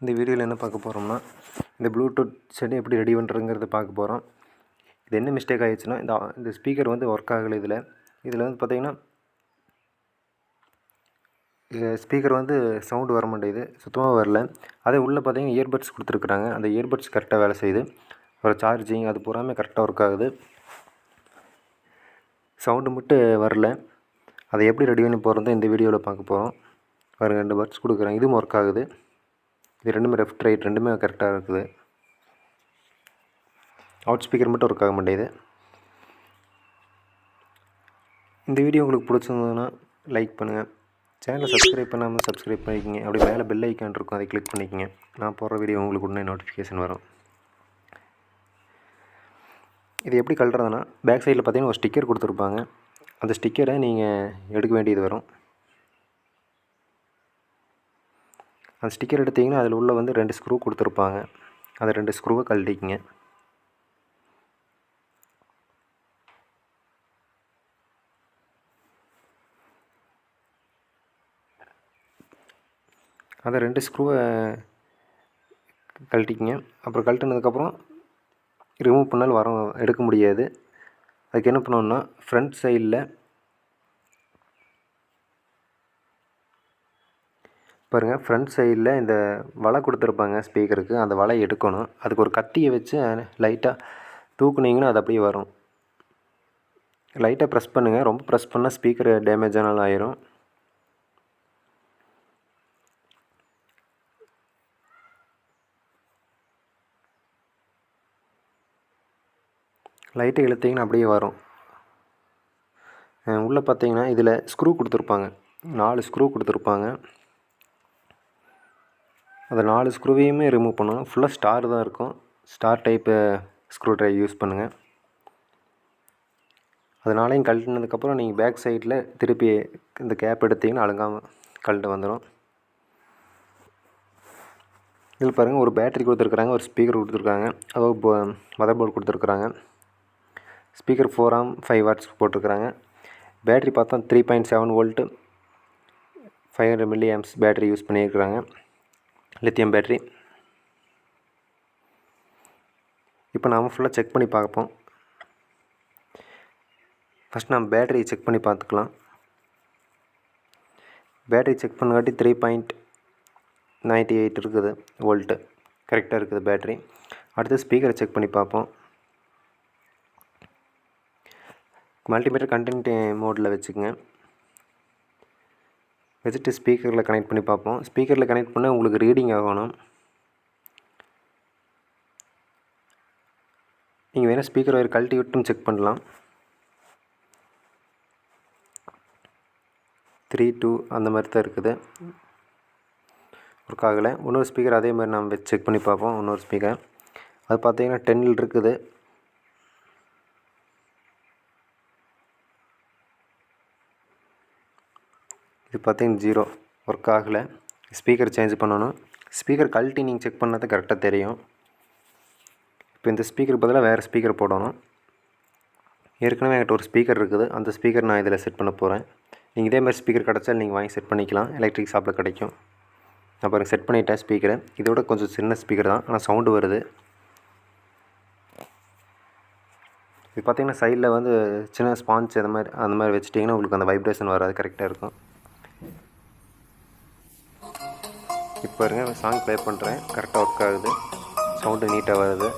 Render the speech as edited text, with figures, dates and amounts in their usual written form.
இந்த வீடியோவில் என்ன பார்க்க போகிறோம்னா, இந்த ப்ளூடூத் செட் எப்படி ரெடி பண்ணுறதுங்கிறத பார்க்க போகிறோம். இது என்ன மிஸ்டேக் ஆகிடுச்சுன்னா, இந்த ஸ்பீக்கர் வந்து ஒர்க் ஆகலை. இதில் வந்து பார்த்திங்கன்னா ஸ்பீக்கர் வந்து சவுண்டு வர மாட்டேங்குது, சுத்தமாக வரல. அதே உள்ளே பார்த்திங்கன்னா இயர்பட்ஸ் கொடுத்துருக்குறாங்க. அந்த இயர்பட்ஸ் கரெக்டாக வேலை செய்யுது. ஒரு சார்ஜிங் அது பூராமே கரெக்டாக ஒர்க் ஆகுது. சவுண்டு மட்டும் வரல. அதை எப்படி ரெடி பண்ணி போகிறது இந்த வீடியோவில் பார்க்க போகிறோம். ஒரு 2 பட்ஸ் கொடுக்குறாங்க, இதுவும் ஒர்க் ஆகுது. இது ரெண்டுமே லெஃப்ட் ரைட் ரெண்டுமே கரெக்டாக இருக்குது. அவுட் ஸ்பீக்கர் மட்டும் ஒர்க் ஆக மாட்டேங்குது. இந்த வீடியோ உங்களுக்கு பிடிச்சிருந்ததுன்னா லைக் பண்ணுங்கள். சேனலை சப்ஸ்கிரைப் பண்ணாமல் சப்ஸ்கிரைப் பண்ணிக்கோங்க. அப்படி மேலே பெல் ஐக்கான் இருக்கும், அதை கிளிக் பண்ணிக்கோங்க. நான் போடுற வீடியோ உங்களுக்கு உடனே நோட்டிஃபிகேஷன் வரும். இது எப்படி கழட்டுறதுன்னா, பேக் சைடில் பார்த்தீங்கன்னா ஒரு ஸ்டிக்கர் கொடுத்துருப்பாங்க. அந்த ஸ்டிக்கரை நீங்கள் எடுக்க வேண்டியது வரும். அந்த ஸ்டிக்கர் எடுத்திங்கன்னா அதில் உள்ள வந்து 2 ஸ்க்ரூ கொடுத்துருப்பாங்க. அந்த 2 ஸ்க்ரூவை கழட்டிக்கிங்க. அந்த 2 ஸ்க்ரூவை கழட்டிக்கிங்க. அப்புறம் கழட்டினதுக்கப்புறம் ரிமூவ் பண்ணாலும் எடுக்க முடியாது. அதுக்கு என்ன பண்ணணுன்னா, ஃப்ரண்ட் சைடில் பாருங்கள், ஃப்ரண்ட் சைடில் இந்த வலை கொடுத்துருப்பாங்க ஸ்பீக்கருக்கு. அந்த வலை எடுக்கணும். அதுக்கு ஒரு கத்தியை வச்சு லைட்டாக தூக்குனிங்கன்னா அது அப்படியே வரும். லைட்டாக ப்ரெஸ் பண்ணுங்கள். ரொம்ப ப்ரெஸ் பண்ணால் ஸ்பீக்கர் டேமேஜ் ஆனாலும் ஆயிரும். லைட்டாக இழுத்திங்கன்னா அப்படியே வரும். உள்ளே பார்த்தீங்கன்னா இதில் ஸ்க்ரூ கொடுத்துருப்பாங்க. 4 ஸ்க்ரூ கொடுத்துருப்பாங்க. அந்த 4 ஸ்க்ரூவையுமே ரிமூவ் பண்ணணும். ஃபுல்லாக ஸ்டார் தான் இருக்கும். Star type screw driver use பண்ணுங்கள். அதனாலையும் கழட்டினதுக்கப்புறம் நீங்கள் பேக் சைடில் திருப்பி இந்த கேப் எடுத்திங்கன்னா அழுங்காமல் கழட்ட வந்துடும். இதில் பாருங்கள், ஒரு பேட்டரி கொடுத்துருக்குறாங்க, ஒரு ஸ்பீக்கர் கொடுத்துருக்காங்க, அதாவது மதர் போர்டு கொடுத்துருக்குறாங்க. ஸ்பீக்கர் 4 ஆம் 5 வாட்ஸ் போட்டிருக்குறாங்க. பேட்டரி பார்த்தா 3.7 volt 500 milli amps battery use பண்ணியிருக்கிறாங்க, லித்தியம் பேட்டரி. இப்போ நாம் ஃபுல்லாக செக் பண்ணி பார்ப்போம். ஃபஸ்ட் நம்ம பேட்டரி செக் பண்ணி பார்த்துக்கலாம். பேட்டரி செக் பண்ணங்காட்டி 3.98 இருக்குது வோல்ட்டு, கரெக்டாக இருக்குது பேட்டரி. அடுத்து ஸ்பீக்கரை செக் பண்ணி பார்ப்போம். மல்டிமீட்டர் கண்டினியூட்டி மோடில் வச்சுக்கோங்க. வச்சுட்டு ஸ்பீக்கரில் கனெக்ட் பண்ணி பார்ப்போம். ஸ்பீக்கரில் கனெக்ட் பண்ணால் உங்களுக்கு ரீடிங் ஆகணும். நீங்கள் வேணால் ஸ்பீக்கர் ஒயர் கழட்டி விட்டும் செக் பண்ணலாம். 3, 2 அந்த மாதிரி தான் இருக்குது, ஒர்க் ஆகலை. இன்னொரு ஸ்பீக்கர் அதே மாதிரி நம்ம வச்சு செக் பண்ணி பார்ப்போம். இன்னொரு ஸ்பீக்கர் அது பார்த்தீங்கன்னா 10 இருக்குது. இது பார்த்தீங்கன்னா 0, ஒர்க் ஆகலை. ஸ்பீக்கர் சேஞ்ச் பண்ணணும். ஸ்பீக்கர் கழட்டி நீங்கள் செக் பண்ணால் தான் கரெக்டாக தெரியும். இப்போ இந்த ஸ்பீக்கருக்கு பதிலாக வேறு ஸ்பீக்கர் போடணும். ஏற்கனவே என்கிட்ட ஒரு ஸ்பீக்கர் இருக்குது. அந்த ஸ்பீக்கர் நான் இதில் செட் பண்ண போகிறேன். நீங்கள் இதே மாதிரி ஸ்பீக்கர் கிடச்சாலும் நீங்கள் வாங்கி செட் பண்ணிக்கலாம். எலக்ட்ரிக் ஷாப்பில் கிடைக்கும். நான் பாருங்கள் செட் பண்ணிட்டேன் ஸ்பீக்கரை. இதோட கொஞ்சம் சின்ன ஸ்பீக்கர் தான், ஆனால் சவுண்டு வருது. இது பார்த்திங்கன்னா சைடில் வந்து சின்ன ஸ்பான்ச் அந்த மாதிரி வச்சுட்டிங்கன்னா உங்களுக்கு அந்த வைப்ரேஷன் வராது, கரெக்டாக இருக்கும். இப்போ பாருங்கள், சாங் ப்ளே பண்ணுறேன், கரெக்டாக ஒர்க் ஆகுது. சவுண்டு நீட்டாக வருது.